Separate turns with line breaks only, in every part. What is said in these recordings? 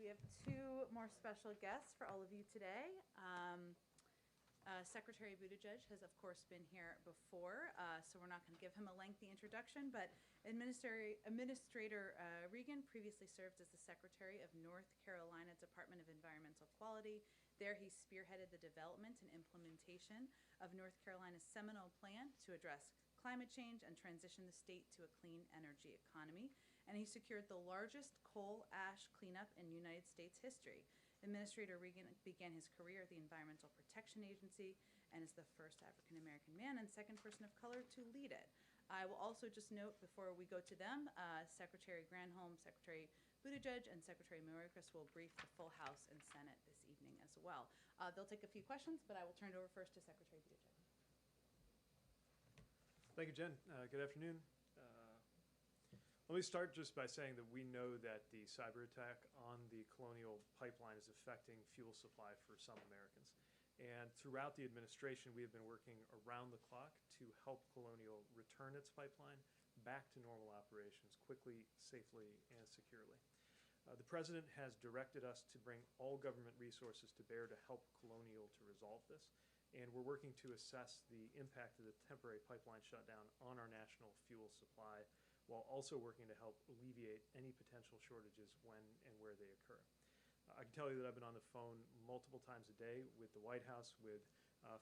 We have two more special guests for all of you today. Secretary Buttigieg has, of course, been here before, so we're not going to give him a lengthy introduction, but Administrator Regan previously served as the Secretary of North Carolina Department of Environmental Quality. There he spearheaded the development and implementation of North Carolina's seminal plan to address climate change and transition the state to a clean energy economy. And he secured the largest coal ash cleanup in United States history. Administrator Regan began his career at the Environmental Protection Agency and is the first African-American man and second person of color to lead it. I will also just note before we go to them, Secretary Granholm, Secretary Buttigieg, and Secretary Mayorkas will brief the full House and Senate this evening as well. They'll take a few questions, but I will turn it over first to Secretary Buttigieg.
Thank you, Jen. Good afternoon. Let me start just by saying that we know that the cyber attack on the Colonial Pipeline is affecting fuel supply for some Americans. And throughout the administration, we have been working around the clock to help Colonial return its pipeline back to normal operations quickly, safely, and securely. The President has directed us to bring all government resources to bear to help Colonial to resolve this. And we're working to assess the impact of the temporary pipeline shutdown on our national fuel supply, while also working to help alleviate any potential shortages when and where they occur. I can tell you that I've been on the phone multiple times a day with the White House, with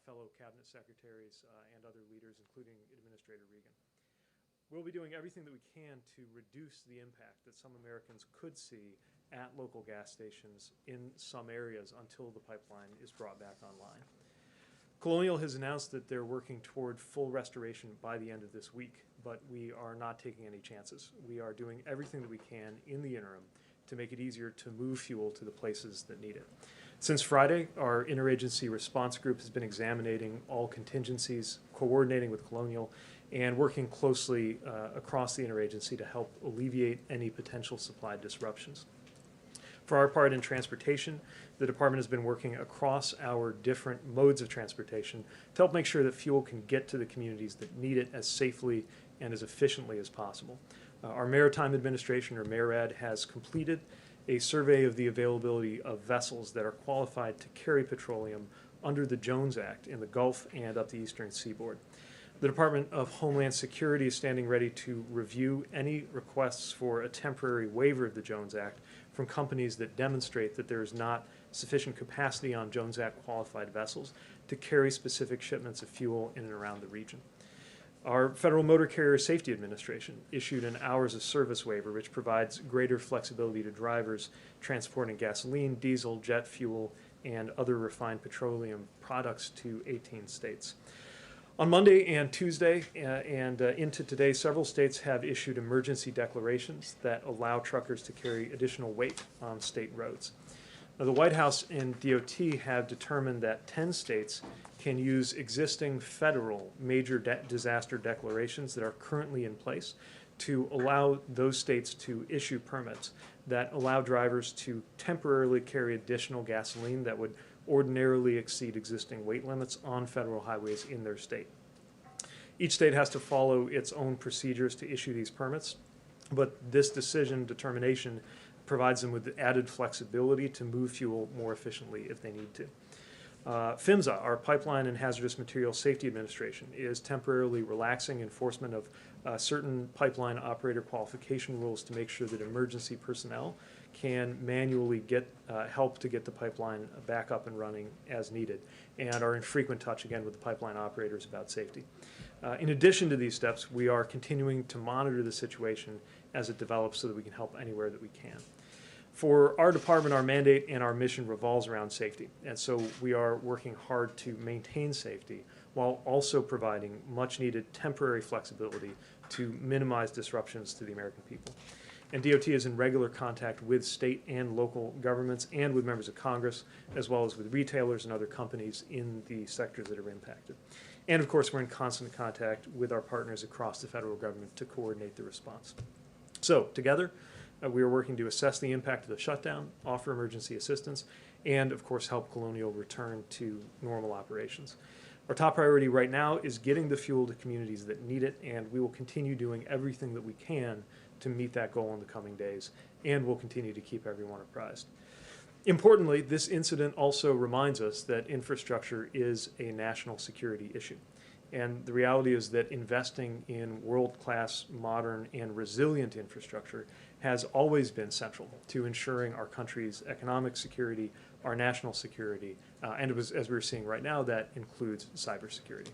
fellow cabinet secretaries and other leaders, including Administrator Regan. We'll be doing everything that we can to reduce the impact that some Americans could see at local gas stations in some areas until the pipeline is brought back online. Colonial has announced that they're working toward full restoration by the end of this week, but we are not taking any chances. We are doing everything that we can in the interim to make it easier to move fuel to the places that need it. Since Friday, our interagency response group has been examining all contingencies, coordinating with Colonial, and working closely across the interagency to help alleviate any potential supply disruptions. For our part in transportation, the department has been working across our different modes of transportation to help make sure that fuel can get to the communities that need it as safely and as efficiently as possible. Our Maritime Administration, or MARAD, has completed a survey of the availability of vessels that are qualified to carry petroleum under the Jones Act in the Gulf and up the eastern seaboard. The Department of Homeland Security is standing ready to review any requests for a temporary waiver of the Jones Act from companies that demonstrate that there is not sufficient capacity on Jones Act qualified vessels to carry specific shipments of fuel in and around the region. Our Federal Motor Carrier Safety Administration issued an hours of service waiver, which provides greater flexibility to drivers transporting gasoline, diesel, jet fuel, and other refined petroleum products to 18 states. On Monday and Tuesday and into today, several states have issued emergency declarations that allow truckers to carry additional weight on state roads. Now, the White House and DOT have determined that 10 states can use existing federal major disaster declarations that are currently in place to allow those states to issue permits that allow drivers to temporarily carry additional gasoline that would ordinarily exceed existing weight limits on federal highways in their state. Each state has to follow its own procedures to issue these permits, but this determination provides them with added flexibility to move fuel more efficiently if they need to. PHMSA, our Pipeline and Hazardous Materials Safety Administration, is temporarily relaxing enforcement of certain pipeline operator qualification rules to make sure that emergency personnel can manually get help to get the pipeline back up and running as needed, and are in frequent touch again with the pipeline operators about safety. In addition to these steps, we are continuing to monitor the situation as it develops so that we can help anywhere that we can. For our department, our mandate and our mission revolves around safety, and so we are working hard to maintain safety while also providing much needed temporary flexibility to minimize disruptions to the American people. And DOT is in regular contact with state and local governments and with members of Congress, as well as with retailers and other companies in the sectors that are impacted. And of course, we're in constant contact with our partners across the federal government to coordinate the response. So together, we are working to assess the impact of the shutdown, offer emergency assistance, and of course help Colonial return to normal operations. Our top priority right now is getting the fuel to communities that need it, and we will continue doing everything that we can to meet that goal in the coming days, and we'll continue to keep everyone apprised. Importantly, this incident also reminds us that infrastructure is a national security issue. And the reality is that investing in world-class, modern, and resilient infrastructure has always been central to ensuring our country's economic security, our national security, and as we're seeing right now, that includes cybersecurity.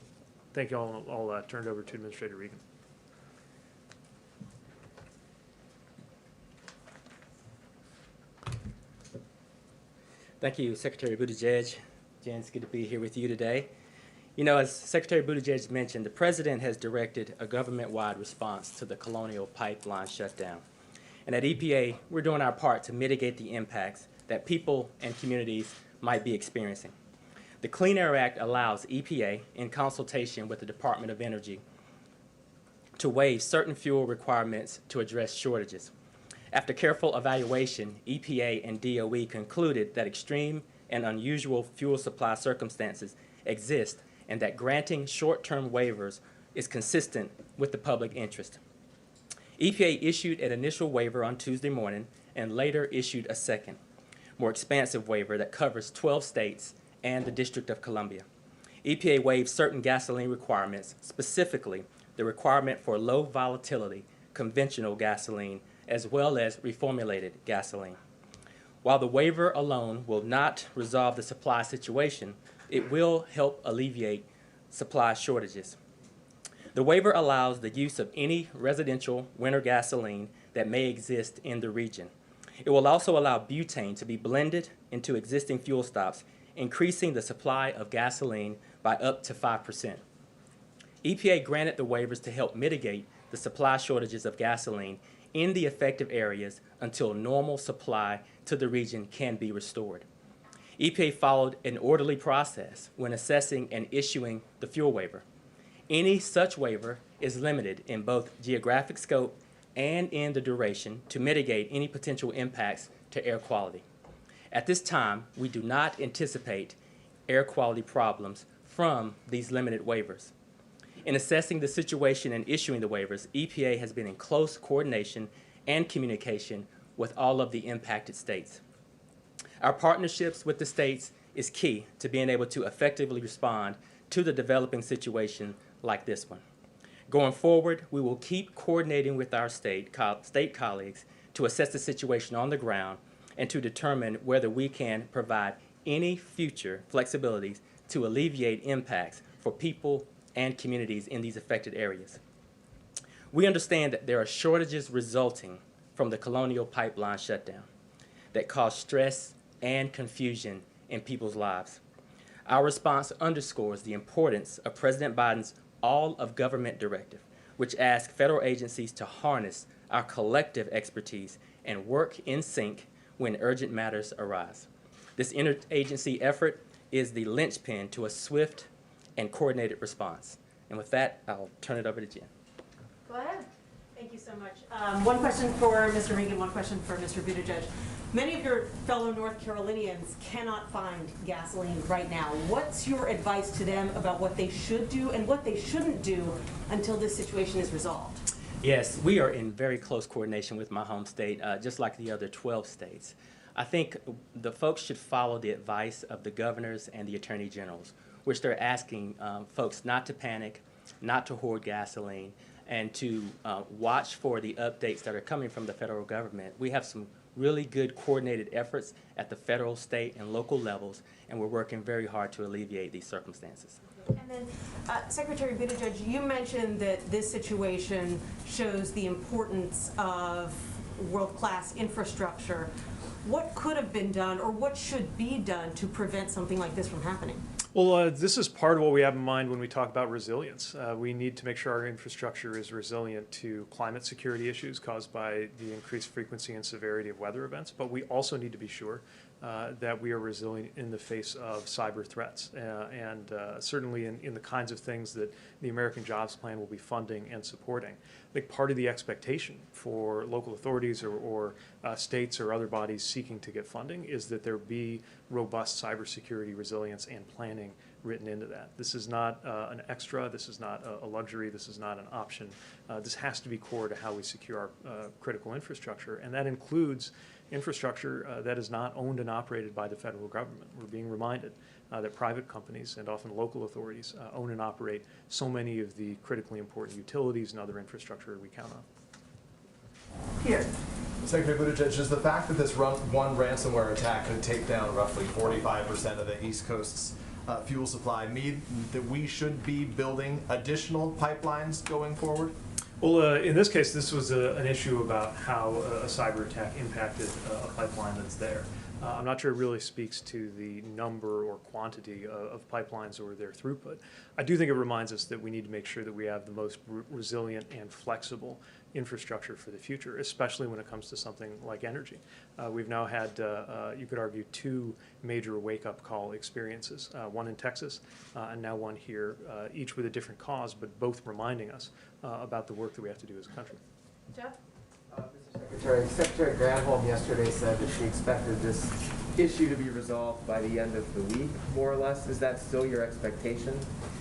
Thank you all. I'll turn it over to Administrator Regan.
Thank you, Secretary Buttigieg. Jen, it's good to be here with you today. You know, as Secretary Buttigieg mentioned, the President has directed a government-wide response to the Colonial Pipeline shutdown. And at EPA, we're doing our part to mitigate the impacts that people and communities might be experiencing. The Clean Air Act allows EPA, in consultation with the Department of Energy, to waive certain fuel requirements to address shortages. After careful evaluation, EPA and DOE concluded that extreme and unusual fuel supply circumstances exist and that granting short-term waivers is consistent with the public interest. EPA issued an initial waiver on Tuesday morning and later issued a second, more expansive waiver that covers 12 states and the District of Columbia. EPA waived certain gasoline requirements, specifically the requirement for low volatility conventional gasoline as well as reformulated gasoline. While the waiver alone will not resolve the supply situation, it will help alleviate supply shortages. The waiver allows the use of any residential winter gasoline that may exist in the region. It will also allow butane to be blended into existing fuel stops, increasing the supply of gasoline by up to 5%. EPA granted the waivers to help mitigate the supply shortages of gasoline in the affected areas until normal supply to the region can be restored. EPA followed an orderly process when assessing and issuing the fuel waiver. Any such waiver is limited in both geographic scope and in the duration to mitigate any potential impacts to air quality. At this time, we do not anticipate air quality problems from these limited waivers. In assessing the situation and issuing the waivers, EPA has been in close coordination and communication with all of the impacted states. Our partnerships with the states is key to being able to effectively respond to the developing situation like this one. Going forward, we will keep coordinating with our state colleagues to assess the situation on the ground and to determine whether we can provide any future flexibilities to alleviate impacts for people and communities in these affected areas. We understand that there are shortages resulting from the Colonial Pipeline shutdown that cause stress and confusion in people's lives. Our response underscores the importance of President Biden's All of Government Directive, which asks federal agencies to harness our collective expertise and work in sync when urgent matters arise. This interagency effort is the linchpin to a swift and coordinated response. And with that, I'll turn it over to Jen.
Go ahead. Thank you so much. One question for Mr. Regan, one question for Mr. Buttigieg. Many of your fellow North Carolinians cannot find gasoline right now. What's your advice to them about what they should do and what they shouldn't do until this situation is resolved?
Yes, we are in very close coordination with my home state, just like the other 12 states. I think the folks should follow the advice of the governors and the attorney generals, which they're asking folks not to panic, not to hoard gasoline, and to watch for the updates that are coming from the federal government. We have some really good coordinated efforts at the federal, state, and local levels, and we're working very hard to alleviate these circumstances.
And then, Secretary Buttigieg, you mentioned that this situation shows the importance of world-class infrastructure. What could have been done, or what should be done to prevent something like this from happening?
Well, this is part of what we have in mind when we talk about resilience. We need to make sure our infrastructure is resilient to climate security issues caused by the increased frequency and severity of weather events, but we also need to be sure that we are resilient in the face of cyber threats, and certainly in the kinds of things that the American Jobs Plan will be funding and supporting. I think part of the expectation for local authorities or states or other bodies seeking to get funding is that there be robust cybersecurity resilience and planning written into that. This is not an extra, this is not a luxury, this is not an option. This has to be core to how we secure our critical infrastructure, and that includes infrastructure that is not owned and operated by the federal government. We're being reminded that private companies and often local authorities own and operate so many of the critically important utilities and other infrastructure we count on.
Peter.
Secretary Buttigieg, is the fact that this one ransomware attack could take down roughly 45% of the East Coast's fuel supply mean that we should be building additional pipelines going forward?
Well, in this case, this was an issue about how a cyber attack impacted a pipeline that's there. I'm not sure it really speaks to the number or quantity of pipelines or their throughput. I do think it reminds us that we need to make sure that we have the most resilient and flexible infrastructure for the future, especially when it comes to something like energy. We've now had, you could argue, two major wake-up call experiences, one in Texas and now one here, each with a different cause, but both reminding us about the work that we have to do as a country.
Jeff?
Mr. Secretary Granholm yesterday said that she expected this issue to be resolved by the end of the week, more or less. Is that still your expectation?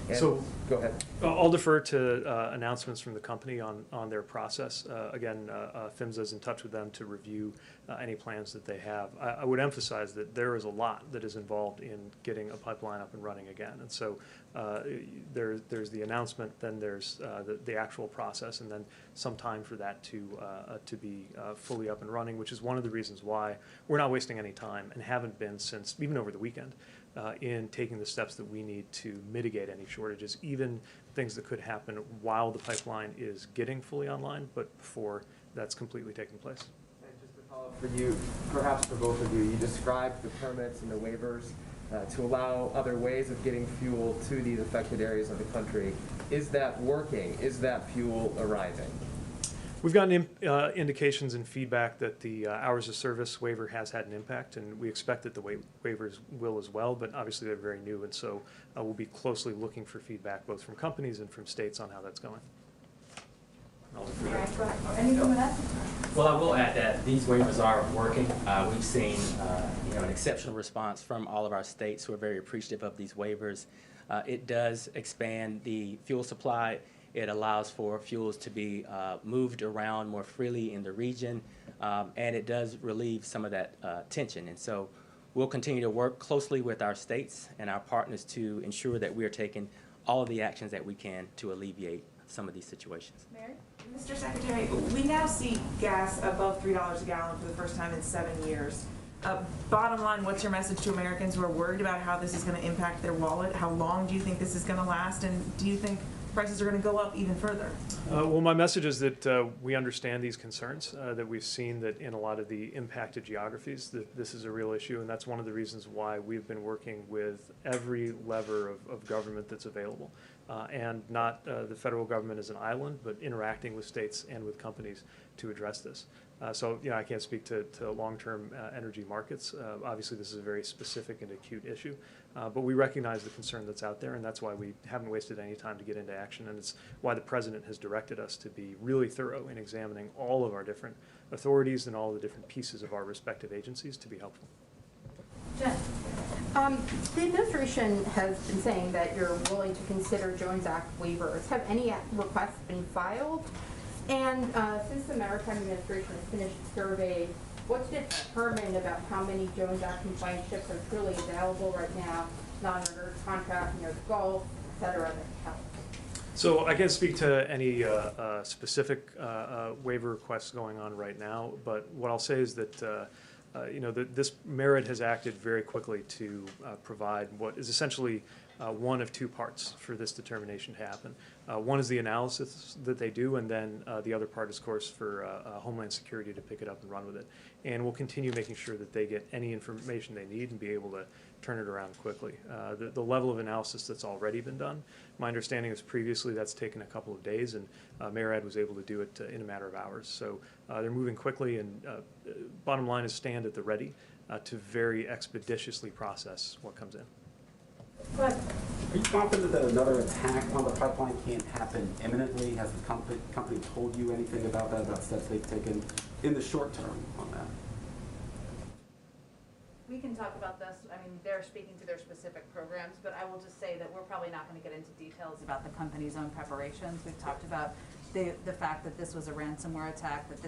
And
So,
go ahead.
I'll defer to announcements from the company on their process. Again, PHMSA is in touch with them to review any plans that they have. I would emphasize that there is a lot that is involved in getting a pipeline up and running again. And so there's the announcement, then there's the actual process, and then some time for that to be fully up and running, which is one of the reasons why we're not wasting any time and haven't been since even over the weekend in taking the steps that we need to mitigate any shortages, even things that could happen while the pipeline is getting fully online, but before that's completely taken place.
And just to follow up for you, perhaps for both of you, you described the permits and the waivers to allow other ways of getting fuel to these affected areas of the country. Is that working? Is that fuel arriving?
We've gotten indications and feedback that the hours of service waiver has had an impact, and we expect that the waivers will as well, but obviously they're very new, and so we'll be closely looking for feedback both from companies and from states on how that's going.
Anything with that?
Well, I will add that these waivers are working. We've seen an exceptional response from all of our states who are very appreciative of these waivers. It does expand the fuel supply. It allows for fuels to be moved around more freely in the region, and it does relieve some of that tension. And so we'll continue to work closely with our states and our partners to ensure that we are taking all of the actions that we can to alleviate some of these situations.
Mary?
Mr. Secretary, we now see gas above $3 a gallon for the first time in 7 years. Bottom line, what's your message to Americans who are worried about how this is going to impact their wallet? How long do you think this is going to last? And do you think prices are going to go up even further?
Well, my message is that we understand these concerns, that we've seen that in a lot of the impacted geographies that this is a real issue, and that's one of the reasons why we've been working with every lever of government that's available, and not the federal government as an island, but interacting with states and with companies to address this. So, I can't speak to long-term energy markets. Obviously, this is a very specific and acute issue, but we recognize the concern that's out there, and that's why we haven't wasted any time to get into action, and it's why the President has directed us to be really thorough in examining all of our different authorities and all the different pieces of our respective agencies to be helpful.
Jen?
The administration has been saying that you're willing to consider Jones Act waivers. Have any requests been filed? And since the Maritime Administration has finished the survey, what's determined about how many Jones Act compliant ships are truly available right now, not under contract near the Gulf, et cetera, that help?
So I can't speak to any specific waiver requests going on right now, but what I'll say is that this merit has acted very quickly to provide what is essentially one of two parts for this determination to happen. One is the analysis that they do, and then the other part is, of course, for Homeland Security to pick it up and run with it. And we'll continue making sure that they get any information they need and be able to turn it around quickly. The level of analysis that's already been done, my understanding is previously that's taken a couple of days, and MARAD was able to do it in a matter of hours. So they're moving quickly, and bottom line is stand at the ready to very expeditiously process what comes in.
Are you confident that another attack on the pipeline can't happen imminently? Has the company told you anything about that, about steps they've taken in the short term on that?
We can talk about this. I mean, they're speaking to their specific programs, but I will just say that we're probably not going to get into details about the company's own preparations. We've talked about the fact that this was a ransomware attack, that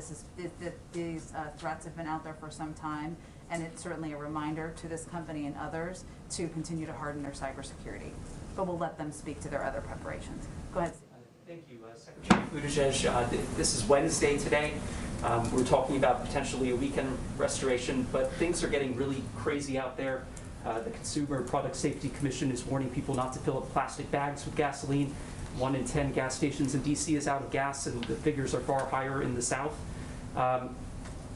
these threats have been out there for some time, and it's certainly a reminder to this company and others to continue to harden their cybersecurity. But we'll let them speak to their other preparations. Go ahead, Steve.
Thank you, Secretary Buttigieg. This is Wednesday today. We're talking about potentially a weekend restoration, but things are getting really crazy out there. The Consumer Product Safety Commission is warning people not to fill up plastic bags with gasoline. 1 in 10 gas stations in DC is out of gas, and the figures are far higher in the South.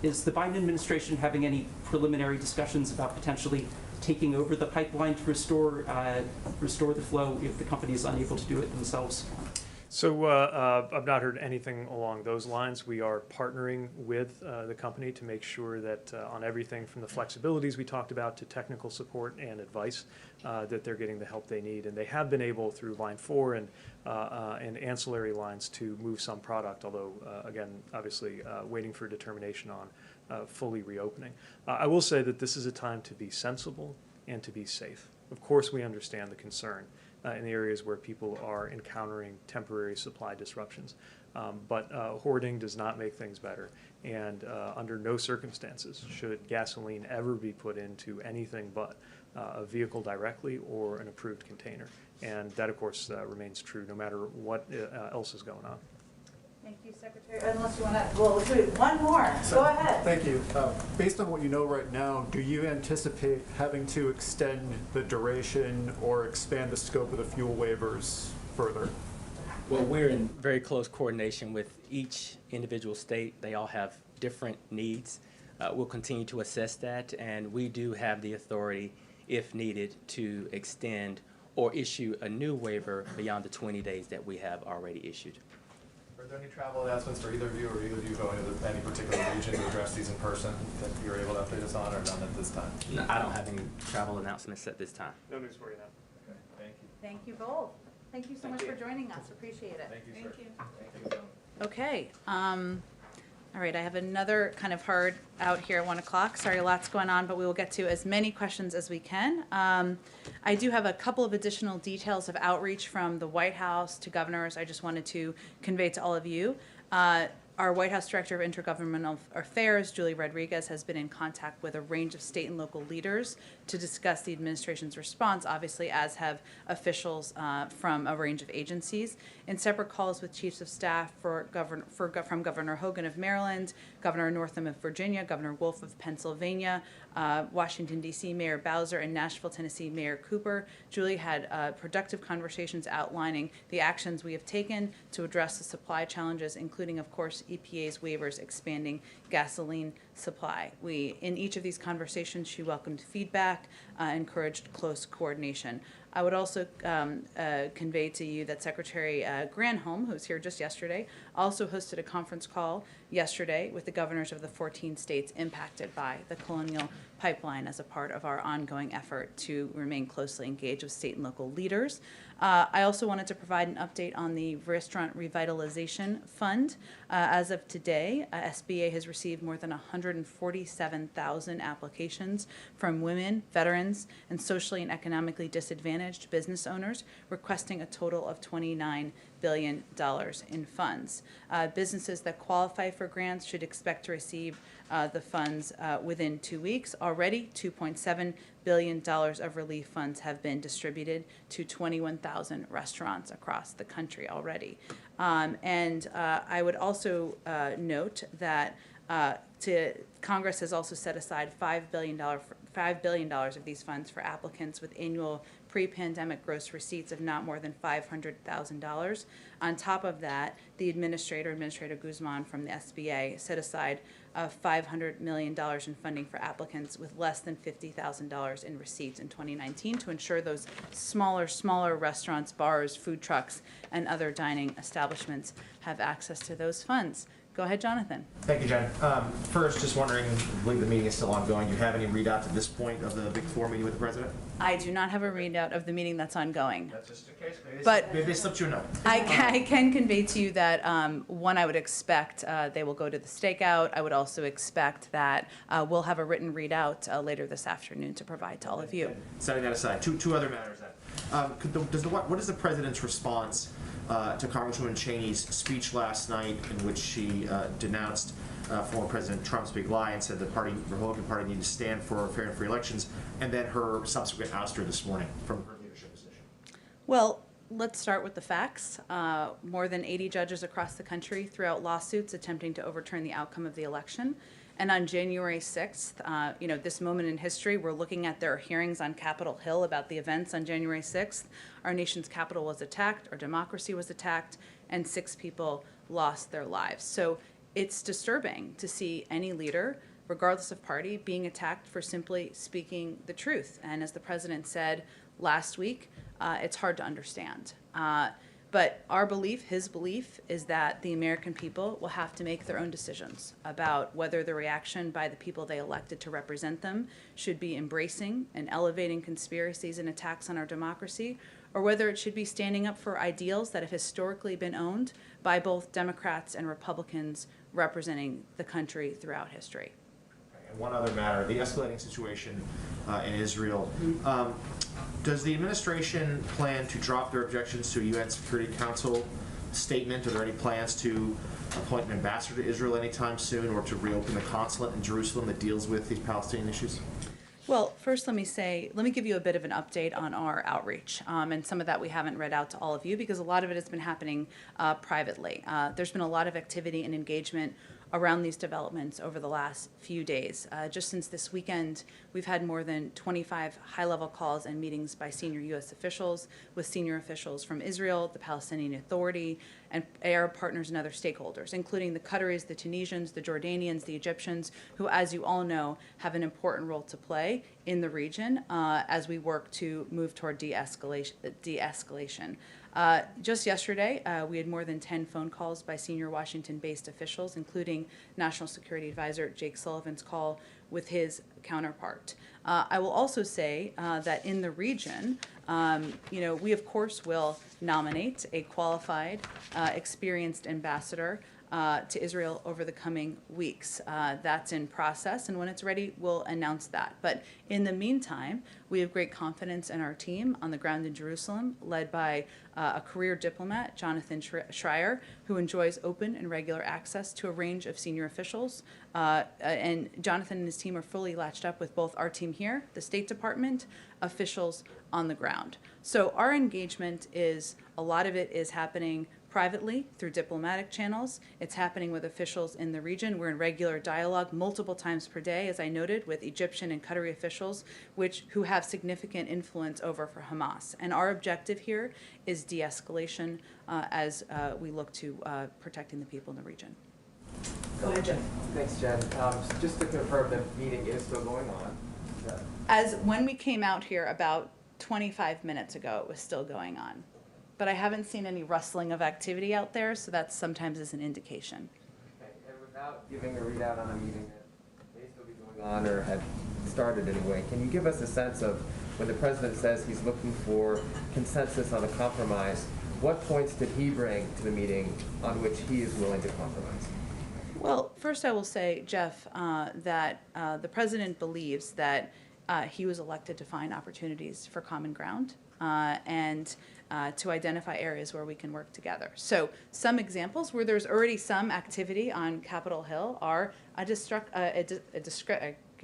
Is the Biden administration having any preliminary discussions about potentially taking over the pipeline to restore the flow if the company is unable to do it themselves?
So I've not heard anything along those lines. We are partnering with the company to make sure that on everything from the flexibilities we talked about to technical support and advice, that they're getting the help they need. And they have been able, through Line 4 and ancillary lines, to move some product, although, again, obviously waiting for determination on fully reopening. I will say that this is a time to be sensible and to be safe. Of course, we understand the concern in the areas where people are encountering temporary supply disruptions. But hoarding does not make things better. And under no circumstances should gasoline ever be put into anything but a vehicle directly or an approved container. And that, of course, remains true no matter what else is going on.
Thank you, Secretary. Unless you want to, well, we'll do one more. Go ahead.
Thank you. Based on what you know right now, do you anticipate having to extend the duration or expand the scope of the fuel waivers further?
Well, we're in very close coordination with each individual state. They all have different needs. We'll continue to assess that, and we do have the authority, if needed, to extend or issue a new waiver beyond the 20 days that we have already issued.
Are there any travel announcements for either of you, or either of you going to any particular region to address these in person that you're able to update us on, or none at this time?
No, I don't have any travel announcements at this time.
No news for you now.
Okay, thank you.
Thank you both. Thank you so much for joining us. Appreciate it.
Thank you, sir. Thank you.
Okay. All right, I have another kind of hard out here at 1 o'clock. Sorry, lots going on, but we will get to as many questions as we can. I do have a couple of additional details of outreach from the White House to governors I just wanted to convey to all of you. Our White House Director of Intergovernmental Affairs, Julie Rodriguez, has been in contact with a range of state and local leaders to discuss the administration's response, obviously, as have officials from a range of agencies. In separate calls with chiefs of staff from Governor Hogan of Maryland, Governor Northam of Virginia, Governor Wolf of Pennsylvania, Washington, D.C. Mayor Bowser, and Nashville, Tennessee Mayor Cooper, Julie had productive conversations outlining the actions we have taken to address the supply challenges, including, of course, EPA's waivers expanding gasoline supply. In each of these conversations, she welcomed feedback, encouraged close coordination. I would also convey to you that Secretary Granholm, who was here just yesterday, also hosted a conference call yesterday with the governors of the 14 states impacted by the Colonial pipeline as a part of our ongoing effort to remain closely engaged with state and local leaders. I also wanted to provide an update on the Restaurant Revitalization Fund. As of today, SBA has received more than 147,000 applications from women, veterans, and socially and economically disadvantaged business owners requesting a total of $29 billion in funds. Businesses that qualify for grants should expect to receive the funds within 2 weeks. Already, $2.7 billion of relief funds have been distributed to 21,000 restaurants across the country already. I would also note that Congress has also set aside $5 billion of these funds for applicants with annual pre-pandemic gross receipts of not more than $500,000. On top of that, the Administrator Guzman from the SBA set aside $500 million in funding for applicants with less than $50,000 in receipts in 2019 to ensure those smaller restaurants, bars, food trucks, and other dining establishments have access to those funds. Go ahead, Jonathan.
Thank you, Jen. First, just wondering, I believe the meeting is still ongoing. Do you have any readouts at this point of the Big Four meeting with the president?
I do not have a readout of the meeting that's ongoing.
That's just the case.
Maybe
they slipped you a note.
I can convey to you that, one, I would expect they will go to the stakeout. I would also expect that we'll have a written readout later this afternoon to provide to all of you.
Setting that aside, two other matters then. What is the president's response to Congresswoman Cheney's speech last night in which she denounced former President Trump's big lie and said the Republican Party needed to stand for fair and free elections, and then her subsequent ouster this morning from her leadership position?
Well, let's start with the facts. More than 80 judges across the country threw out lawsuits attempting to overturn the outcome of the election. And on January 6th, this moment in history, we're looking at their hearings on Capitol Hill about the events on January 6th. Our nation's capital was attacked, our democracy was attacked, and 6 people lost their lives. So it's disturbing to see any leader, regardless of party, being attacked for simply speaking the truth. And as the president said last week, it's hard to understand. But our belief, his belief, is that the American people will have to make their own decisions about whether the reaction by the people they elected to represent them should be embracing and elevating conspiracies and attacks on our democracy, or whether it should be standing up for ideals that have historically been owned by both Democrats and Republicans representing the country throughout history.
And one other matter, the escalating situation in Israel. Does the administration plan to drop their objections to a UN Security Council statement? Are there any plans to appoint an ambassador to Israel anytime soon, or to reopen the consulate in Jerusalem that deals with these Palestinian issues?
Well, first let me give you a bit of an update on our outreach, and some of that we haven't read out to all of you because a lot of it has been happening privately. There's been a lot of activity and engagement around these developments over the last few days. Just since this weekend, we've had more than 25 high-level calls and meetings by senior U.S. officials with senior officials from Israel, the Palestinian Authority, and Arab partners and other stakeholders, including the Qataris, the Tunisians, the Jordanians, the Egyptians, who, as you all know, have an important role to play in the region as we work to move toward de-escalation. Just yesterday, we had more than 10 phone calls by senior Washington-based officials, including National Security Advisor Jake Sullivan's call with his counterpart. I will also say that in the region, we of course will nominate a qualified, experienced ambassador to Israel over the coming weeks. That's in process, and when it's ready, we'll announce that. But in the meantime, we have great confidence in our team on the ground in Jerusalem, led by a career diplomat, Jonathan Schreier, who enjoys open and regular access to a range of senior officials. And Jonathan and his team are fully latched up with both our team here, the State Department, officials on the ground. So our engagement is, a lot of it is happening privately through diplomatic channels. It's happening with officials in the region. We're in regular dialogue multiple times per day, as I noted, with Egyptian and Qatari officials, who have significant influence over for Hamas. And our objective here is de-escalation as we look to protecting the people in the region.
Go ahead, Jen. Thanks, Jen. Just to confirm, the meeting is still going on.
As when we came out here about 25 minutes ago, it was still going on. But I haven't seen any rustling of activity out there, so that sometimes is an indication.
Okay. And without giving a readout on a meeting that may still be going on or had started anyway. Can you give us a sense of, when the president says he's looking for consensus on a compromise, what points did he bring to the meeting on which he is willing to compromise?
Well, first I will say, Jeff, that the president believes that he was elected to find opportunities for common ground and to identify areas where we can work together. So some examples where there's already some activity on Capitol Hill are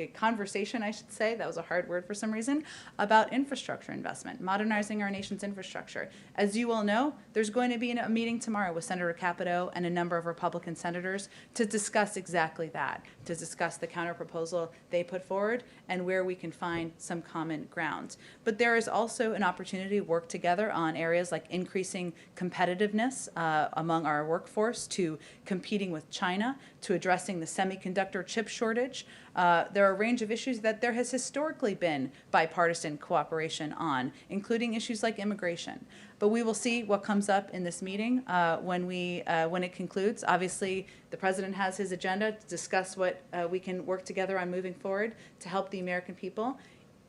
a conversation, I should say, that was a hard word for some reason, about infrastructure investment, modernizing our nation's infrastructure. As you all know, there's going to be a meeting tomorrow with Senator Capito and a number of Republican senators to discuss exactly that, to discuss the counterproposal they put forward and where we can find some common ground. But there is also an opportunity to work together on areas like increasing competitiveness among our workforce, to competing with China, to addressing the semiconductor chip shortage. There are a range of issues that there has historically been bipartisan cooperation on, including issues like immigration. But we will see what comes up in this meeting when it concludes. Obviously, the president has his agenda to discuss what we can work together on moving forward to help the American people.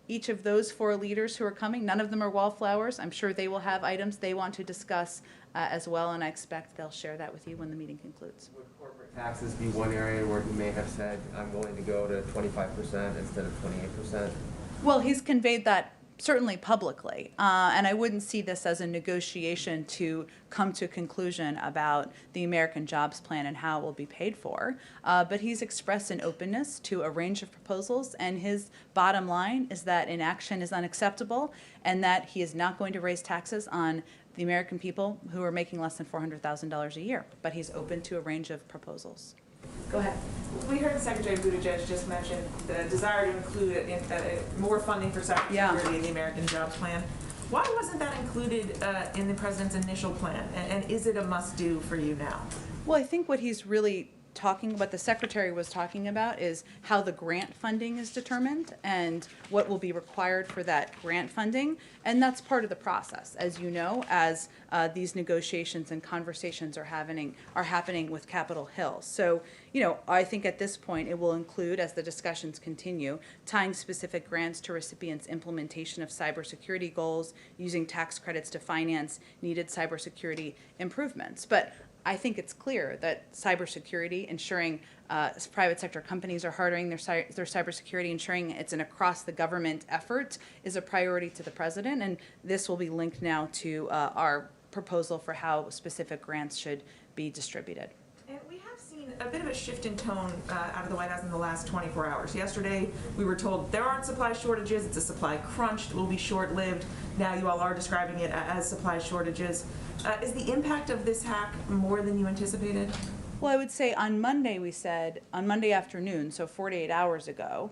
Each of those 4 leaders who are coming, none of them are wallflowers. I'm sure they will have items they want to discuss as well, and I expect they'll share that with you when the meeting concludes.
Would corporate taxes be one area where he may have said, I'm willing to go to 25% instead of 28%?
Well, he's conveyed that certainly publicly, and I wouldn't see this as a negotiation to come to a conclusion about the American Jobs Plan and how it will be paid for, but he's expressed an openness to a range of proposals, and his bottom line is that inaction is unacceptable and that he is not going to raise taxes on the American people who are making less than $400,000 a year, but he's open to a range of proposals.
Go ahead. We heard Secretary Buttigieg just mention the desire to include more funding for cybersecurity in the American Jobs Plan. Why wasn't that included in the president's initial plan? And is it a must-do for you now?
Well, I think what he's really what the secretary was talking about is how the grant funding is determined and what will be required for that grant funding. And that's part of the process, as you know, as these negotiations and conversations are happening with Capitol Hill. So, you know, I think at this point it will include, as the discussions continue, tying specific grants to recipients' implementation of cybersecurity goals, using tax credits to finance needed cybersecurity improvements. But I think it's clear that cybersecurity, ensuring private sector companies are hardening their cybersecurity, ensuring it's an across-the-government effort, is a priority to the president, and this will be linked now to our proposal for how specific grants should be distributed.
And we have seen a bit of a shift in tone out of the White House in the last 24 hours. Yesterday, we were told there aren't supply shortages, it's a supply crunch, it will be short-lived. Now you all are describing it as supply shortages. Is the impact of this hack more than you anticipated?
Well, I would say on Monday afternoon, so 48 hours ago,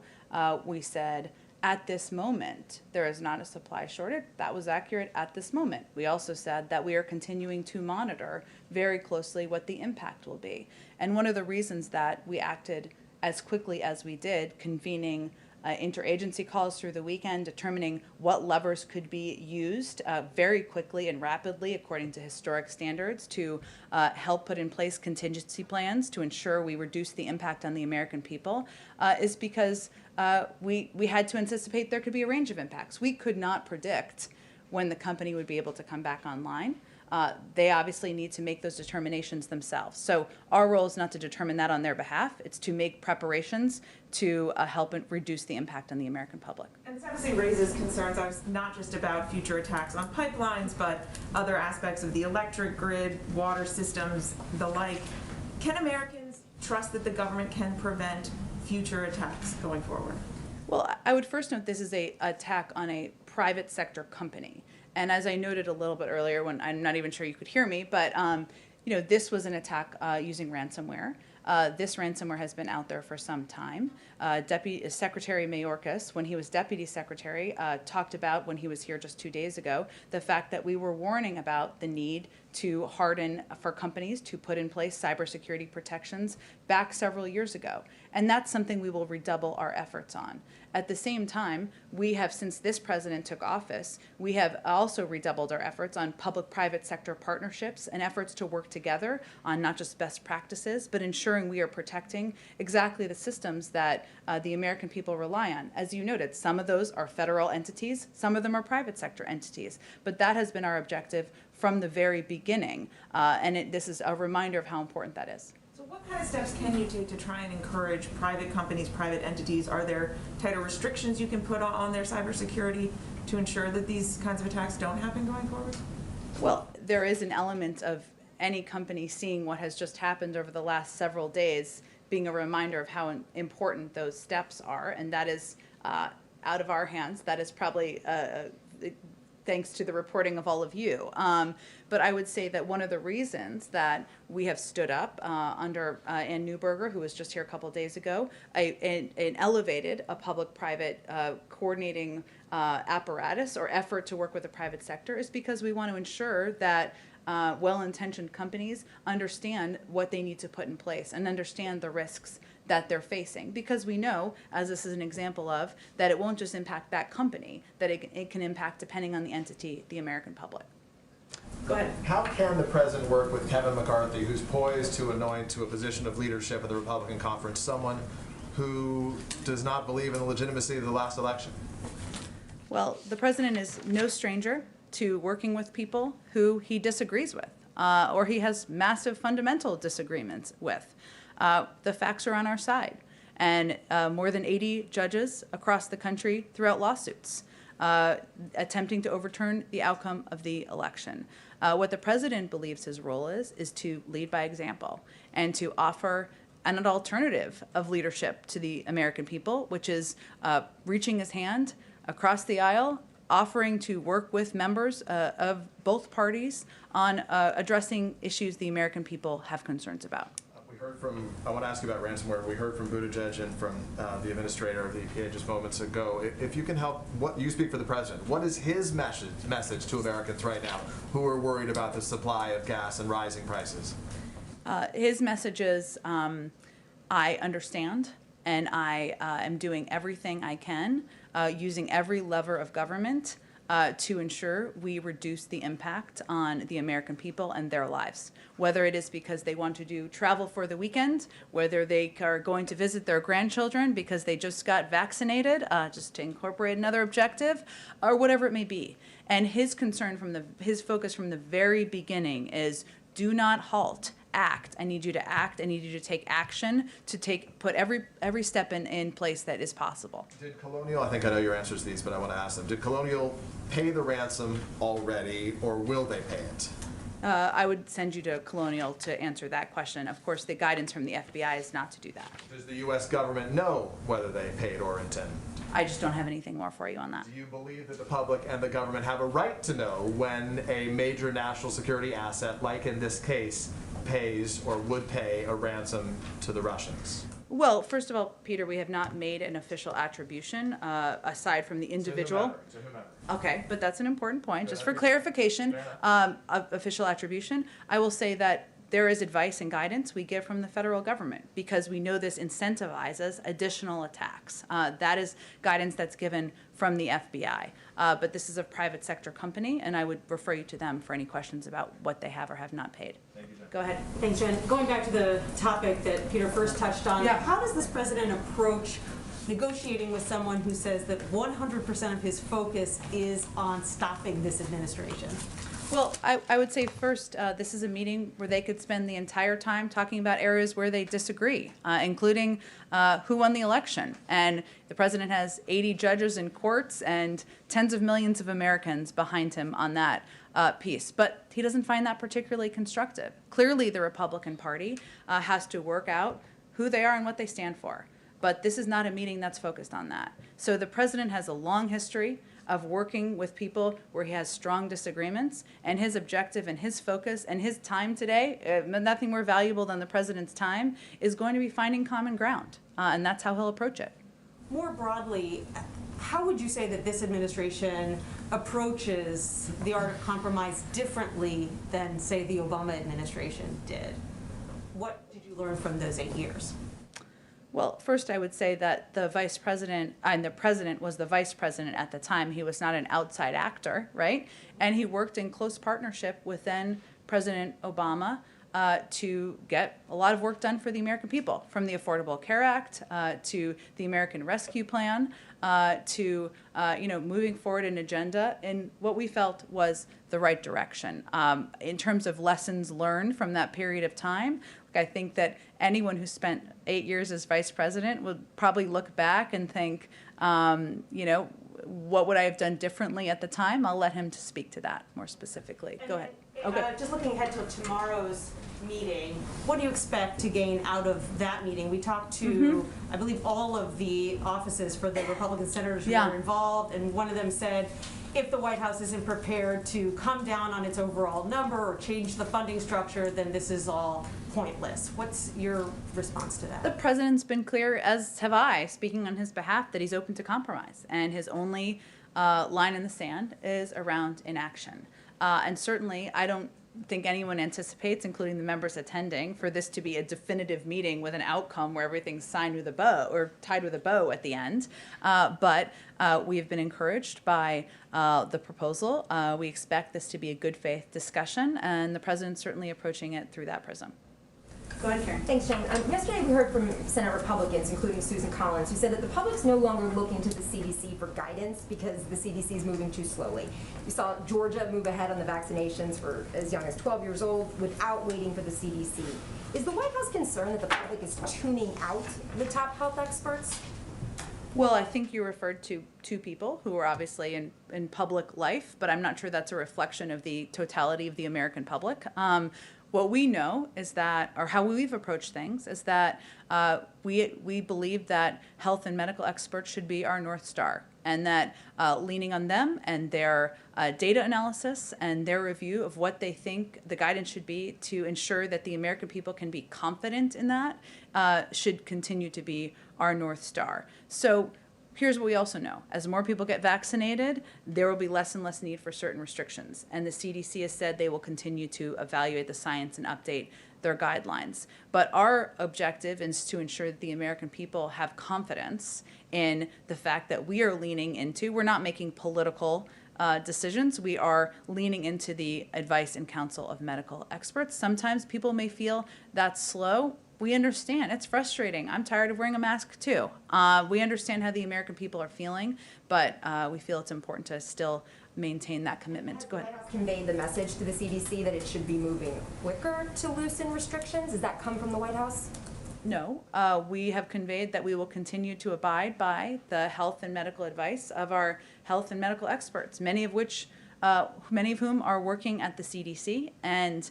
we said, at this moment, there is not a supply shortage. That was accurate at this moment. We also said that we are continuing to monitor very closely what the impact will be. And one of the reasons that we acted as quickly as we did, convening interagency calls through the weekend, determining what levers could be used very quickly and rapidly according to historic standards to help put in place contingency plans to ensure we reduce the impact on the American people, is because we had to anticipate there could be a range of impacts. We could not predict when the company would be able to come back online. They obviously need to make those determinations themselves. So our role is not to determine that on their behalf. It's to make preparations to help reduce the impact on the American public.
And this obviously raises concerns not just about future attacks on pipelines, but other aspects of the electric grid, water systems, the like. Can Americans trust that the government can prevent future attacks going forward?
Well, I would first note this is an attack on a private sector company. And as I noted a little bit earlier, when I'm not even sure you could hear me, but you know, this was an attack using ransomware. This ransomware has been out there for some time. Deputy Secretary Mayorkas, when he was Deputy Secretary, talked about, when he was here just 2 days ago, the fact that we were warning about the need to harden for companies to put in place cybersecurity protections back several years ago. And that's something we will redouble our efforts on. At the same time, we have, since this president took office, we have also redoubled our efforts on public-private sector partnerships and efforts to work together on not just best practices, but ensuring we are protecting exactly the systems that the American people rely on. As you noted, some of those are federal entities, some of them are private sector entities, but that has been our objective from the very beginning, and this is a reminder of how important that is.
So what kind of steps can you take to try and encourage private companies, private entities? Are there tighter restrictions you can put on their cybersecurity to ensure that these kinds of attacks don't happen going forward?
Well, there is an element of any company seeing what has just happened over the last several days being a reminder of how important those steps are, and that is out of our hands. That is probably thanks to the reporting of all of you. But I would say that one of the reasons that we have stood up under Ann Neuberger, who was just here a couple of days ago, and elevated a public-private coordinating apparatus or effort to work with the private sector is because we want to ensure that well-intentioned companies understand what they need to put in place and understand the risks that they're facing, because we know, as this is an example of, that it won't just impact that company, that it can impact, depending on the entity, the American public. Go ahead.
How can the president work with Kevin McCarthy, who's poised to anoint to a position of leadership of the Republican conference someone who does not believe in the legitimacy of the last election?
Well, the president is no stranger to working with people who he disagrees with, or he has massive fundamental disagreements with. The facts are on our side, and more than 80 judges across the country threw out lawsuits attempting to overturn the outcome of the election. What the president believes his role is to lead by example and to offer an alternative of leadership to the American people, which is reaching his hand across the aisle, offering to work with members of both parties on addressing issues the American people have concerns about.
We heard from, I want to ask you about ransomware. We heard from Buttigieg and from the administrator of the EPA just moments ago. If you can help, you speak for the president. What is his message to Americans right now who are worried about the supply of gas and rising prices?
His message is, I understand, and I am doing everything I can, using every lever of government to ensure we reduce the impact on the American people and their lives. Whether it is because they want to do travel for the weekend, whether they are going to visit their grandchildren because they just got vaccinated, just to incorporate another objective, or whatever it may be. And his concern his focus from the very beginning is do not halt. Act. I need you to act. I need you to take action to put every step in place that is possible.
Did Colonial, I think I know your answers to these, but I want to ask them, did Colonial pay the ransom already, or will they pay it?
I would send you to Colonial to answer that question. Of course, the guidance from the FBI is not to do that.
Does the U.S. government know whether they paid or intend?
I just don't have anything more for you on that.
Do you believe that the public and the government have a right to know when a major national security asset, like in this case, pays or would pay a ransom to the Russians?
Well, first of all, Peter, we have not made an official attribution aside from the individual.
To whomever.
Okay, but that's an important point. Just for clarification, official attribution, I will say that there is advice and guidance we give from the federal government because we know this incentivizes additional attacks. That is guidance that's given from the FBI. But this is a private sector company, and I would refer you to them for any questions about what they have or have not paid.
Thank you, Jen.
Go ahead.
Thanks, Jen. Going back to the topic that Peter first touched on,
Yeah.
how does this president approach negotiating with someone who says that 100% of his focus is on stopping this administration?
Well, I would say first, this is a meeting where they could spend the entire time talking about areas where they disagree, including who won the election. And the president has 80 judges in courts and tens of millions of Americans behind him on that piece. But he doesn't find that particularly constructive. Clearly, the Republican Party has to work out who they are and what they stand for. But this is not a meeting that's focused on that. So the president has a long history of working with people where he has strong disagreements, and his objective and his focus and his time today, nothing more valuable than the president's time, is going to be finding common ground, and that's how he'll approach it.
More broadly, how would you say that this administration approaches the art of compromise differently than, say, the Obama administration did? What did you learn from those 8 years?
Well, first I would say that the vice president, and the president was the vice president at the time. He was not an outside actor, right? And he worked in close partnership with then President Obama to get a lot of work done for the American people, from the Affordable Care Act to the American Rescue Plan to moving forward an agenda in what we felt was the right direction. In terms of lessons learned from that period of time, I think that anyone who spent 8 years as vice president would probably look back and think, what would I have done differently at the time? I'll let him to speak to that more specifically. Go ahead. Okay.
Just looking ahead to tomorrow's meeting, what do you expect to gain out of that meeting? We talked to, I believe, all of the offices for the Republican senators who were involved, and one of them said, if the White House isn't prepared to come down on its overall number or change the funding structure, then this is all pointless. What's your response to that?
The president's been clear, as have I, speaking on his behalf, that he's open to compromise, and his only line in the sand is around inaction. And certainly, I don't think anyone anticipates, including the members attending, for this to be a definitive meeting with an outcome where everything's signed with a bow or tied with a bow at the end. But we have been encouraged by the proposal. We expect this to be a good faith discussion, and the president's certainly approaching it through that prism.
Go ahead, Karen.
Thanks, Jen. Yesterday we heard from Senate Republicans, including Susan Collins, who said that the public's no longer looking to the CDC for guidance because the CDC is moving too slowly. We saw Georgia move ahead on the vaccinations for as young as 12 years old without waiting for the CDC. Is the White House concerned that the public is tuning out the top health experts?
Well, I think you referred to two people who are obviously in public life, but I'm not sure that's a reflection of the totality of the American public. What we know is that, or how we've approached things, is that we believe that health and medical experts should be our North Star, and that leaning on them and their data analysis and their review of what they think the guidance should be to ensure that the American people can be confident in that should continue to be our North Star. So here's what we also know. As more people get vaccinated, there will be less and less need for certain restrictions. And the CDC has said they will continue to evaluate the science and update their guidelines. But our objective is to ensure that the American people have confidence in the fact that we are leaning into, we're not making political decisions, we are leaning into the advice and counsel of medical experts. Sometimes people may feel that's slow. We understand. It's frustrating. I'm tired of wearing a mask too. We understand how the American people are feeling, but we feel it's important to still maintain that commitment. Go ahead.
Has the White House conveyed the message to the CDC that it should be moving quicker to loosen restrictions? Does that come from the White House?
No. We have conveyed that we will continue to abide by the health and medical advice of our health and medical experts, many of whom are working at the CDC, and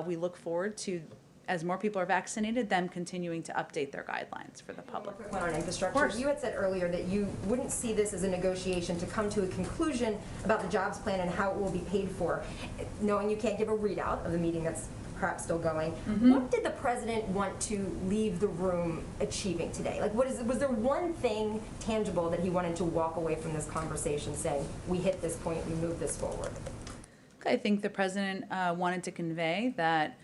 we look forward to, as more people are vaccinated, them continuing to update their guidelines for the public.
Quick one on infrastructure. You had said earlier that you wouldn't see this as a negotiation to come to a conclusion about the jobs plan and how it will be paid for. Knowing you can't give a readout of the meeting that's perhaps still going, what did the president want to leave the room achieving today? Like, was there one thing tangible that he wanted to walk away from this conversation saying, we hit this point, we move this forward?
I think the president wanted to convey that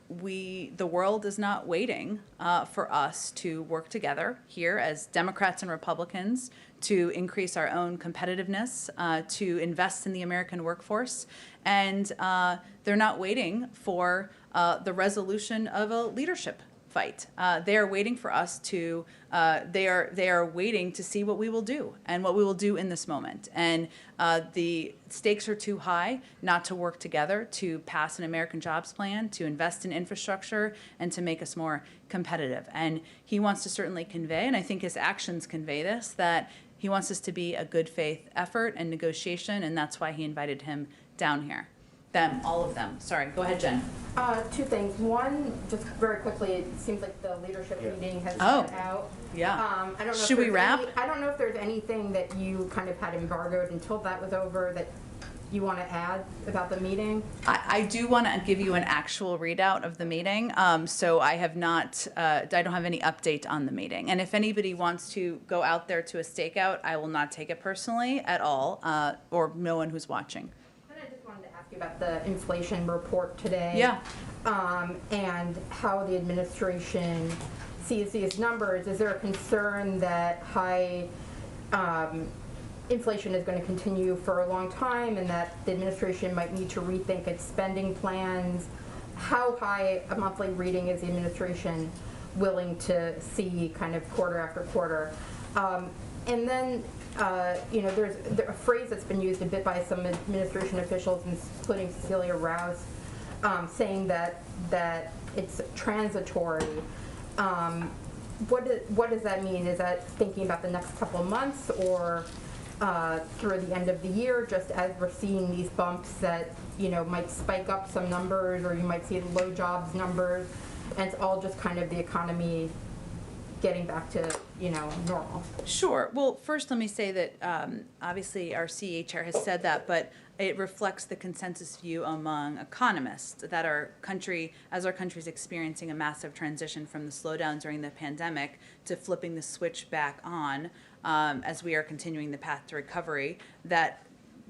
the world is not waiting for us to work together here as Democrats and Republicans to increase our own competitiveness, to invest in the American workforce, and they're not waiting for the resolution of a leadership fight. They are waiting for us to, they are waiting to see what we will do and what we will do in this moment. And the stakes are too high not to work together to pass an American jobs plan, to invest in infrastructure, and to make us more competitive. And he wants to certainly convey, and I think his actions convey this, that he wants this to be a good faith effort and negotiation, and that's why he invited him down here. All of them. Sorry, go ahead, Jen.
Two things. One, just very quickly, it seems like the leadership meeting has been out.
Yeah.
I don't know
Should we wrap?
I don't know if there's anything that you kind of had embargoed until that was over that you want to add about the meeting?
I do want to give you an actual readout of the meeting. So I have not, I don't have any update on the meeting. And if anybody wants to go out there to a stakeout, I will not take it personally at all, or no one who's watching.
About the inflation report today.
Yeah.
And how the administration sees these numbers, is there a concern that high inflation is going to continue for a long time and that the administration might need to rethink its spending plans? How high a monthly reading is the administration willing to see kind of quarter after quarter? And then, there's a phrase that's been used a bit by some administration officials, including Cecilia Rouse, saying that it's transitory. What does that mean? Is that thinking about the next couple of months or through the end of the year, just as we're seeing these bumps that, might spike up some numbers, or you might see low jobs numbers, and it's all just kind of the economy getting back to, normal?
Sure. Well, first let me say that obviously our CEA chair has said that, but it reflects the consensus view among economists that our country is experiencing a massive transition from the slowdown during the pandemic to flipping the switch back on as we are continuing the path to recovery, that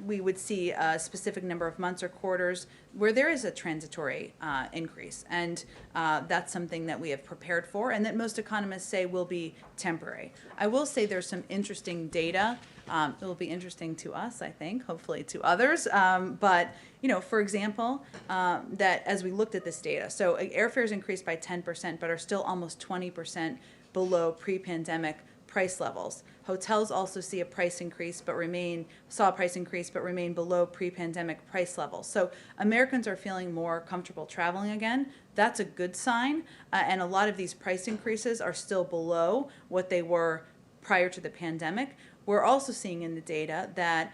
we would see a specific number of months or quarters where there is a transitory increase. And that's something that we have prepared for and that most economists say will be temporary. I will say there's some interesting data. It will be interesting to us, I think, hopefully to others. But, for example, that as we looked at this data, so airfares increased by 10%, but are still almost 20% below pre-pandemic price levels. Hotels also saw a price increase, but remain below pre-pandemic price levels. So Americans are feeling more comfortable traveling again. That's a good sign. And a lot of these price increases are still below what they were prior to the pandemic. We're also seeing in the data that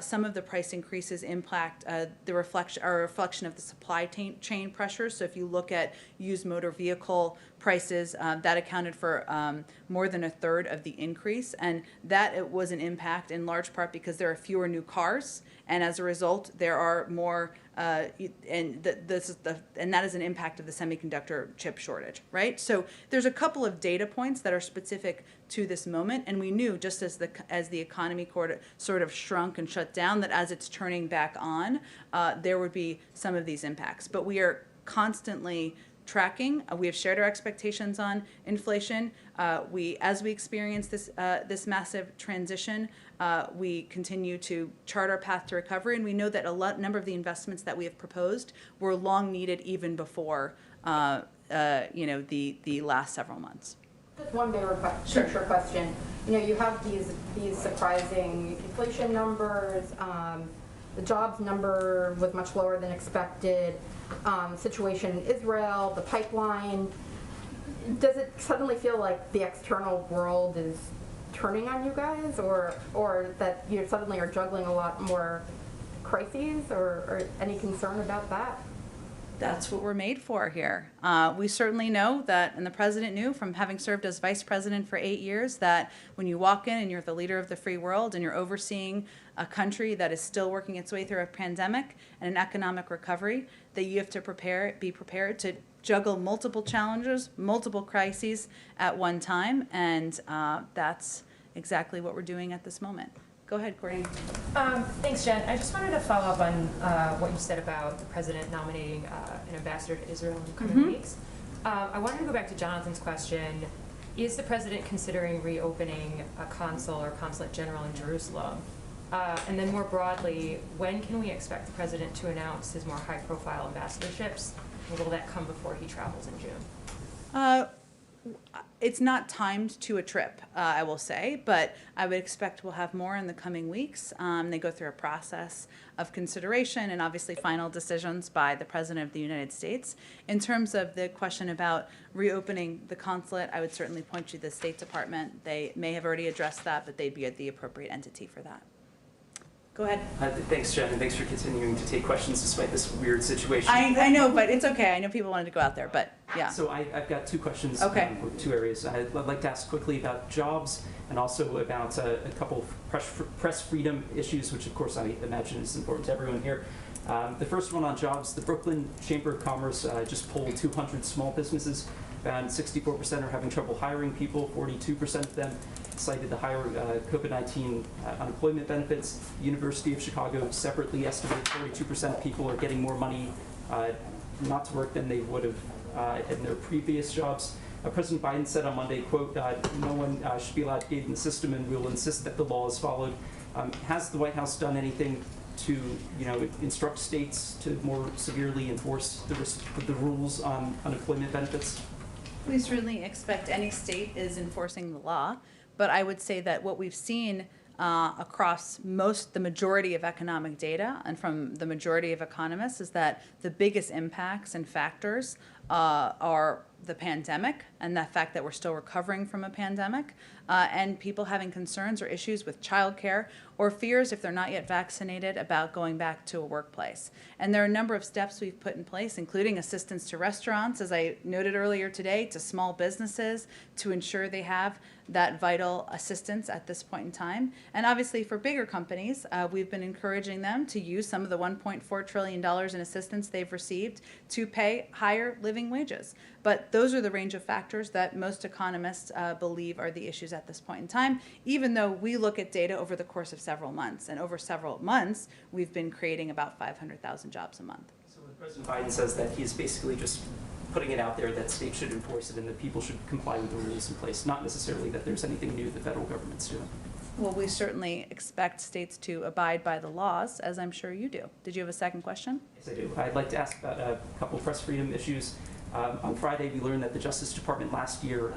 some of the price increases impact a reflection of the supply chain pressures. So if you look at used motor vehicle prices, that accounted for more than a third of the increase, and that it was an impact in large part because there are fewer new cars, and as a result, there are more. And that is an impact of the semiconductor chip shortage, right? So there's a couple of data points that are specific to this moment, and we knew just as the economy sort of shrunk and shut down that as it's turning back on, there would be some of these impacts. But we are constantly tracking. We have shared our expectations on inflation. As we experience this massive transition, we continue to chart our path to recovery, and we know that a number of the investments that we have proposed were long needed even before the last several months.
Just one bigger picture question. You have these surprising inflation numbers. The jobs number was much lower than expected. Situation in Israel, the pipeline. Does it suddenly feel like the external world is turning on you guys, or that you suddenly are juggling a lot more crises, or any concern about that?
That's what we're made for here. We certainly know that, and the president knew from having served as vice president for 8 years, that when you walk in and you're the leader of the free world and you're overseeing a country that is still working its way through a pandemic and an economic recovery, that you have to be prepared to juggle multiple challenges, multiple crises at one time, and that's exactly what we're doing at this moment. Go ahead, Courtney.
Thanks, Jen. I just wanted to follow up on what you said about the president nominating an ambassador to Israel in the coming weeks. I wanted to go back to Jonathan's question. Is the president considering reopening a consul or consulate general in Jerusalem? And then more broadly, when can we expect the president to announce his more high-profile ambassadorships? And will that come before he travels in June?
It's not timed to a trip, I will say, but I would expect we'll have more in the coming weeks. They go through a process of consideration and obviously final decisions by the President of the United States. In terms of the question about reopening the consulate, I would certainly point you to the State Department. They may have already addressed that, but they'd be the appropriate entity for that. Go ahead.
Thanks, Jen, and thanks for continuing to take questions despite this weird situation.
I know, but it's okay. I know people wanted to go out there, but yeah.
So I've got two questions,
okay.
Two areas. I'd like to ask quickly about jobs and also about a couple of press freedom issues, which of course I imagine is important to everyone here. The first one on jobs, the Brooklyn Chamber of Commerce just polled 200 small businesses, and 64% are having trouble hiring people, 42% of them cited the higher COVID-19 unemployment benefits. University of Chicago separately estimated 42% of people are getting more money not to work than they would have in their previous jobs. President Biden said on Monday, quote, no one should be allowed to gate in the system, and we will insist that the law is followed. Has the White House done anything to, instruct states to more severely enforce the rules on unemployment benefits?
We certainly expect any state is enforcing the law, but I would say that what we've seen across the majority of economic data and from the majority of economists is that the biggest impacts and factors are the pandemic and the fact that we're still recovering from a pandemic, and people having concerns or issues with childcare or fears, if they're not yet vaccinated, about going back to a workplace. And there are a number of steps we've put in place, including assistance to restaurants, as I noted earlier today, to small businesses to ensure they have that vital assistance at this point in time. And obviously for bigger companies, we've been encouraging them to use some of the $1.4 trillion in assistance they've received to pay higher living wages. But those are the range of factors that most economists believe are the issues at this point in time, even though we look at data over the course of several months. And over several months, we've been creating about 500,000 jobs a month.
So when President Biden says that, he's basically just putting it out there that states should enforce it and that people should comply with the rules in place, not necessarily that there's anything new the federal government's doing.
Well, we certainly expect states to abide by the laws, as I'm sure you do. Did you have a second question?
Yes, I do. I'd like to ask about a couple press freedom issues. On Friday, we learned that the Justice Department last year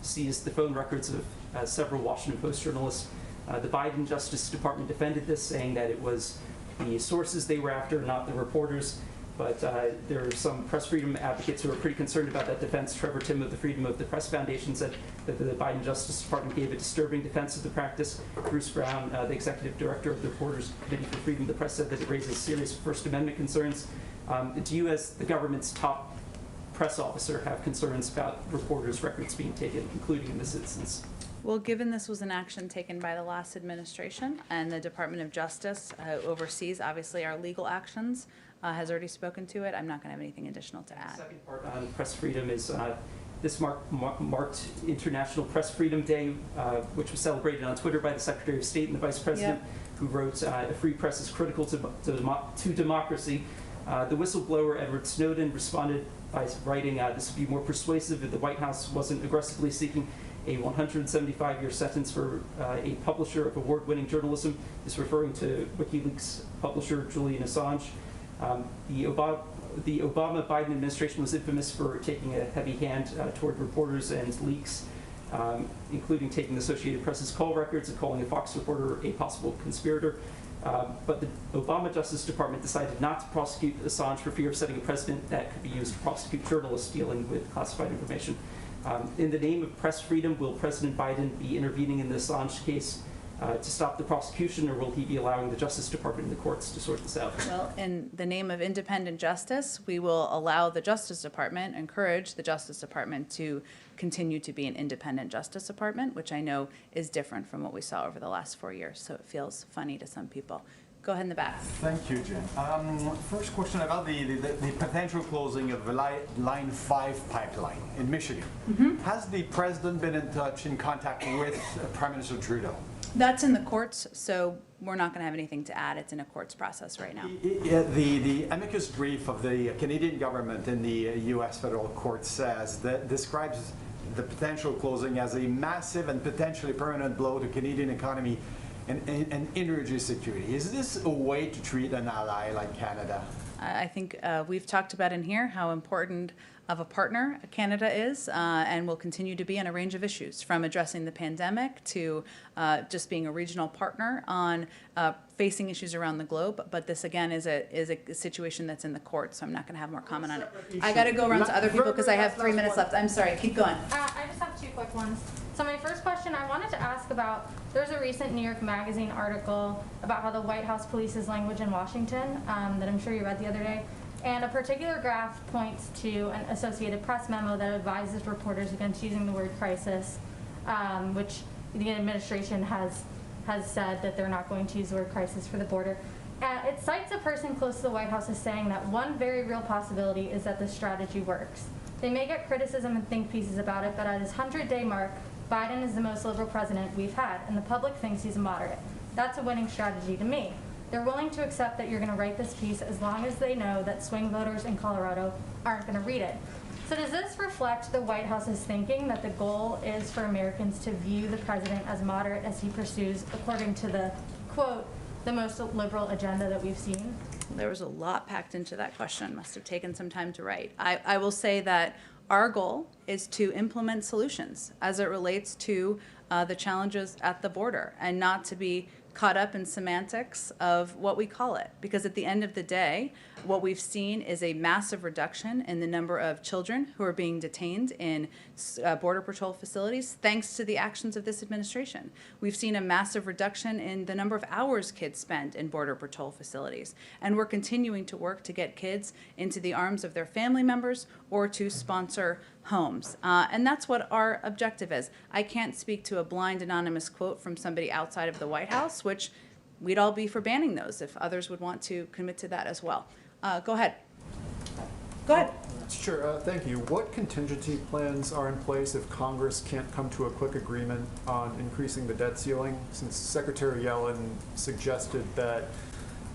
seized the phone records of several Washington Post journalists. The Biden Justice Department defended this, saying that it was the sources they were after, not the reporters. But there are some press freedom advocates who are pretty concerned about that defense. Trevor Timm of the Freedom of the Press Foundation said that the Biden Justice Department gave a disturbing defense of the practice. Bruce Brown, the executive director of the Reporters Committee for Freedom of the Press, said that it raises serious First Amendment concerns. Do you, as the government's top press officer, have concerns about reporters' records being taken, including in this instance?
Well, given this was an action taken by the last administration and the Department of Justice oversees, obviously, our legal actions, has already spoken to it, I'm not going to have anything additional to add.
The second part on press freedom is this marked International Press Freedom Day, which was celebrated on Twitter by the Secretary of State and the Vice President, who wrote, "A free press is critical to democracy." The whistleblower Edward Snowden responded by writing, "This would be more persuasive if the White House wasn't aggressively seeking a 175-year sentence for a publisher of award-winning journalism." This referring to WikiLeaks publisher Julian Assange. The Obama-Biden administration was infamous for taking a heavy hand toward reporters and leaks, including taking the Associated Press's call records and calling a Fox reporter a possible conspirator. But the Obama Justice Department decided not to prosecute Assange for fear of setting a precedent that could be used to prosecute journalists dealing with classified information. In the name of press freedom, will President Biden be intervening in the Assange case to stop the prosecution, or will he be allowing the Justice Department and the courts to sort this out?
Well, in the name of independent justice, we will allow the Justice Department, encourage the Justice Department to continue to be an independent Justice Department, which I know is different from what we saw over the last 4 years, so it feels funny to some people. Go ahead in the back.
Thank you, Jen. First question about the potential closing of the Line 5 pipeline in Michigan. Has the president been in touch, in contact with Prime Minister Trudeau?
That's in the courts, so we're not going to have anything to add. It's in a courts process right now.
The amicus brief of the Canadian government in the U.S. federal court describes the potential closing as a massive and potentially permanent blow to Canadian economy and energy security. Is this a way to treat an ally like Canada?
I think we've talked about in here how important of a partner Canada is and will continue to be on a range of issues, from addressing the pandemic to just being a regional partner on facing issues around the globe. But this, again, is a situation that's in the court, so I'm not going to have more comment on it. I got to go around to other people because I have 3 minutes left. I'm sorry. Keep going.
I just have 2 quick ones. So my first question, I wanted to ask about, there's a recent New York Magazine article about how the White House polices language in Washington that I'm sure you read the other day. And a particular graph points to an Associated Press memo that advises reporters against using the word crisis, which the administration has said that they're not going to use the word crisis for the border. It cites a person close to the White House as saying that one very real possibility is that this strategy works. They may get criticism and think pieces about it, but at his 100-day mark, Biden is the most liberal president we've had, and the public thinks he's a moderate. That's a winning strategy to me. they're willing to accept that you're going to write this piece as long as they know that swing voters in Colorado aren't going to read it. So does this reflect the White House's thinking that the goal is for Americans to view the president as moderate as he pursues, according to the, quote, the most liberal agenda that we've seen?
There was a lot packed into that question. Must have taken some time to write. I will say that our goal is to implement solutions as it relates to the challenges at the border, and not to be caught up in semantics of what we call it. Because at the end of the day, what we've seen is a massive reduction in the number of children who are being detained in Border Patrol facilities thanks to the actions of this administration. We've seen a massive reduction in the number of hours kids spend in Border Patrol facilities. And we're continuing to work to get kids into the arms of their family members or to sponsor homes. And that's what our objective is. I can't speak to a blind anonymous quote from somebody outside of the White House, which we'd all be for banning those if others would want to commit to that as well. Go ahead. Go ahead.
Sure, thank you. What contingency plans are in place if Congress can't come to a quick agreement on increasing the debt ceiling? Since Secretary Yellen suggested that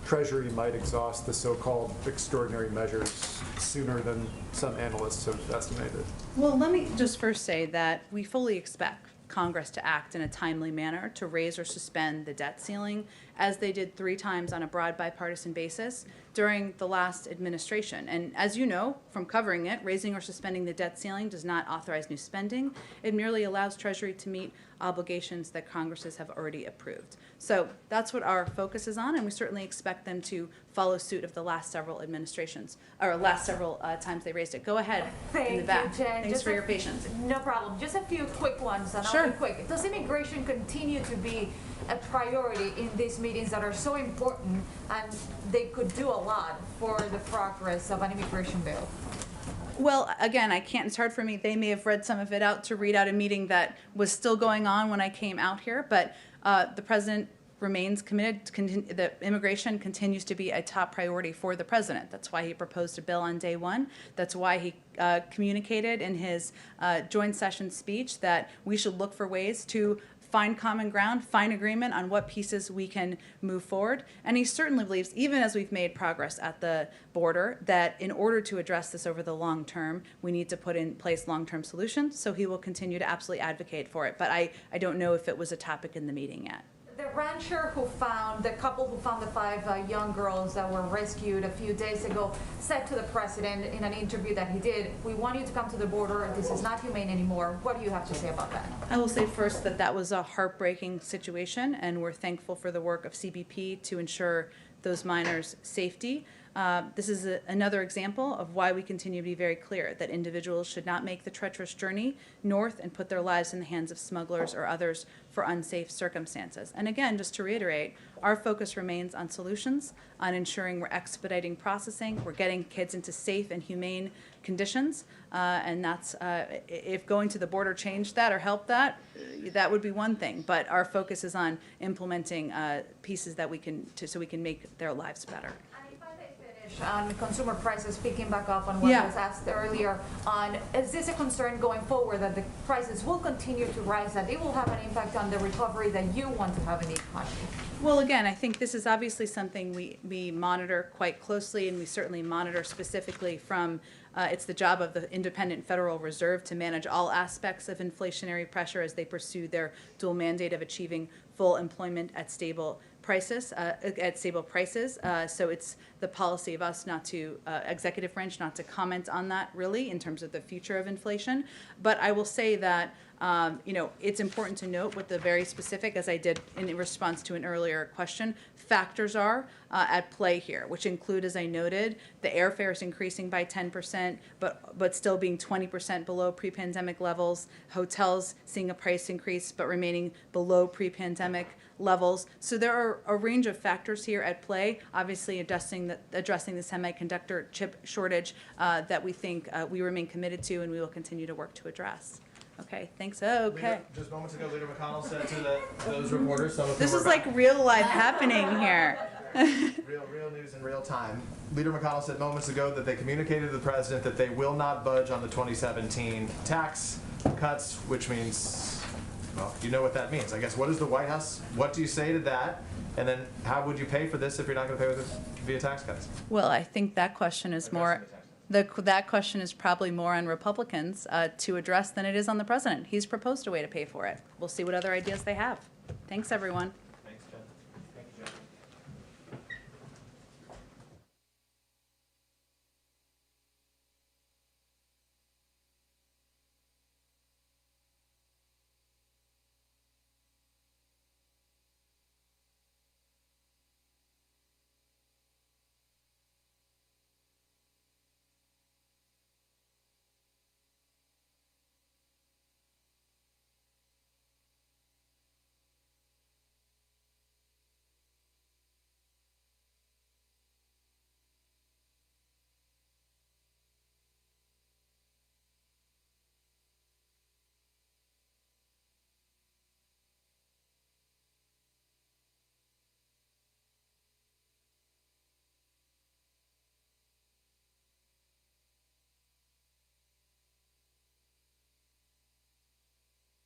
Treasury might exhaust the so-called extraordinary measures sooner than some analysts have estimated.
Well, let me just first say that we fully expect Congress to act in a timely manner to raise or suspend the debt ceiling, as they did 3 times on a broad bipartisan basis during the last administration. And as you know from covering it, raising or suspending the debt ceiling does not authorize new spending. It merely allows Treasury to meet obligations that Congresses have already approved. So that's what our focus is on, and we certainly expect them to follow suit of the last several administrations, or last several times they raised it. Go ahead in the back.
Thank you, Jen.
Thanks
Just
for your patience.
No problem. Just a few quick ones, and
Sure.
I'll be quick. Does immigration continue to be a priority in these meetings that are so important, and they could do a lot for the progress of an immigration bill?
Well, again, I can't, it's hard for me. They may have read some of it out to read out a meeting that was still going on when I came out here, but the president remains committed to that immigration continues to be a top priority for the president. That's why he proposed a bill on day one. That's why he communicated in his joint session speech that we should look for ways to find common ground, find agreement on what pieces we can move forward. And he certainly believes, even as we've made progress at the border, that in order to address this over the long term, we need to put in place long-term solutions. So he will continue to absolutely advocate for it. But I don't know if it was a topic in the meeting yet.
The rancher the couple who found the 5 young girls that were rescued a few days ago, said to the president in an interview that he did, "We want you to come to the border. This is not humane anymore." What do you have to say about that?
I will say first that that was a heartbreaking situation, and we're thankful for the work of CBP to ensure those minors' safety. This is another example of why we continue to be very clear that individuals should not make the treacherous journey north and put their lives in the hands of smugglers or others for unsafe circumstances. And again, just to reiterate, our focus remains on solutions, on ensuring we're expediting processing, we're getting kids into safe and humane conditions, and that's, if going to the border changed that or helped that, that would be one thing. But our focus is on implementing pieces that we can, so we can make their lives better.
On consumer prices, picking back up on what was asked earlier, is this a concern going forward that the prices will continue to rise, that it will have an impact on the recovery that you want to have in the economy?
Well, again, I think this is obviously something we monitor quite closely, and we certainly monitor specifically from, it's the job of the independent Federal Reserve to manage all aspects of inflationary pressure as they pursue their dual mandate of achieving full employment at stable prices. So it's the policy of us not to, executive branch, not to comment on that really in terms of the future of inflation. But I will say that, it's important to note what the very specific, as I did in response to an earlier question, factors are at play here, which include, as I noted, the airfares increasing by 10%, but still being 20% below pre-pandemic levels, hotels seeing a price increase but remaining below pre-pandemic levels. So there are a range of factors here at play, obviously addressing the semiconductor chip shortage that we think we remain committed to and we will continue to work to address. Okay, thanks. Okay.
Just moments ago, Leader McConnell said to those reporters, some of
This
whom
is
were
like real life happening here.
real news in real time. Leader McConnell said moments ago that they communicated to the president that they will not budge on the 2017 tax cuts, which means, well, you know what that means. I guess, what is the White House, what do you say to that? And then how would you pay for this if you're not going to pay with it via tax cuts?
Well, I think that question is more, that question is probably more on Republicans to address than it is on the president. He's proposed a way to pay for it. We'll see what other ideas they have. Thanks, everyone.